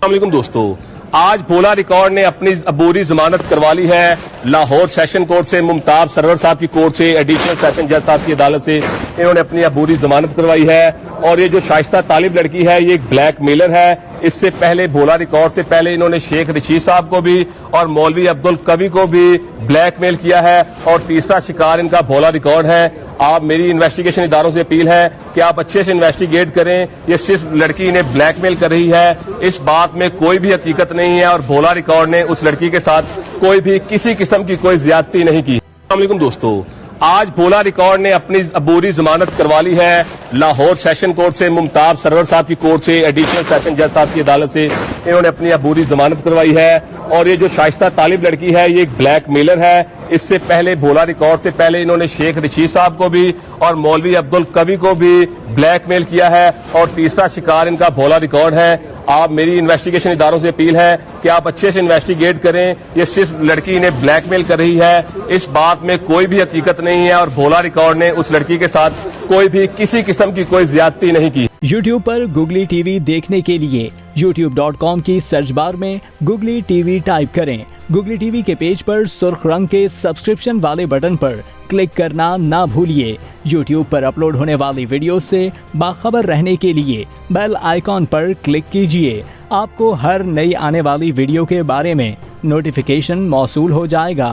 अस्सलामुअलैकुम दोस्तों, आज भोला रिकॉर्ड ने अपनी अबूरी जमानत करवा ली है लाहौर सेशन कोर्ट से। मुमताज सरवर साहब की कोर्ट से, एडिशनल सेशन जज साहब की अदालत से इन्होंने अपनी अबूरी जमानत करवाई है। और ये जो शाइस्ता तालिब लड़की है ये एक ब्लैक मेलर है। इससे पहले भोला रिकॉर्ड से पहले इन्होंने शेख रशीद साहब को भी और मौलवी अब्दुल कवी को भी ब्लैकमेल किया है और तीसरा शिकार इनका भोला रिकॉर्ड है। आप मेरी इन्वेस्टिगेशन इदारों से अपील है कि आप अच्छे से इन्वेस्टिगेट करें। ये सिर्फ लड़की इन्हें ब्लैकमेल कर रही है, इस बात में कोई भी हकीकत नहीं है और भोला रिकॉर्ड ने उस लड़की के साथ कोई भी किसी किस्म की कोई ज्यादती नहीं की। अस्सलामुअलैकुम दोस्तों, आज भोला रिकॉर्ड ने अपनी अबूरी जमानत करवा ली है लाहौर सेशन कोर्ट से। मुमताज सरवर साहब की कोर्ट से, एडिशनल सेशन जज साहब की अदालत से इन्होंने अपनी अबूरी जमानत करवाई है। और ये जो शाइस्ता तालिब लड़की है ये एक ब्लैक मेलर है। इससे पहले भोला रिकॉर्ड से पहले इन्होंने शेख रशीद साहब को भी और मौलवी अब्दुल कवी को भी ब्लैकमेल किया है और तीसरा शिकार इनका भोला रिकॉर्ड है। आप मेरी इन्वेस्टिगेशन इदारों से अपील है कि आप अच्छे से इन्वेस्टिगेट करें। ये सिर्फ लड़की इन्हें ब्लैकमेल कर रही है, इस बात में कोई भी हकीकत नहीं है और भोला रिकॉर्ड ने उस लड़की के साथ कोई भी किसी किस्म की कोई ज्यादती नहीं की। YouTube पर गुगली टीवी देखने के लिए youtube.com की सर्च बार में गुगली टीवी टाइप करें। गुगली टीवी के पेज पर सुर्ख रंग के सब्सक्रिप्शन वाले बटन पर क्लिक करना ना भूलिए। YouTube पर अपलोड होने वाली वीडियो से बाखबर रहने के लिए बेल आइकॉन पर क्लिक कीजिए। आपको हर नई आने वाली वीडियो के बारे में नोटिफिकेशन मौसूल हो जाएगा।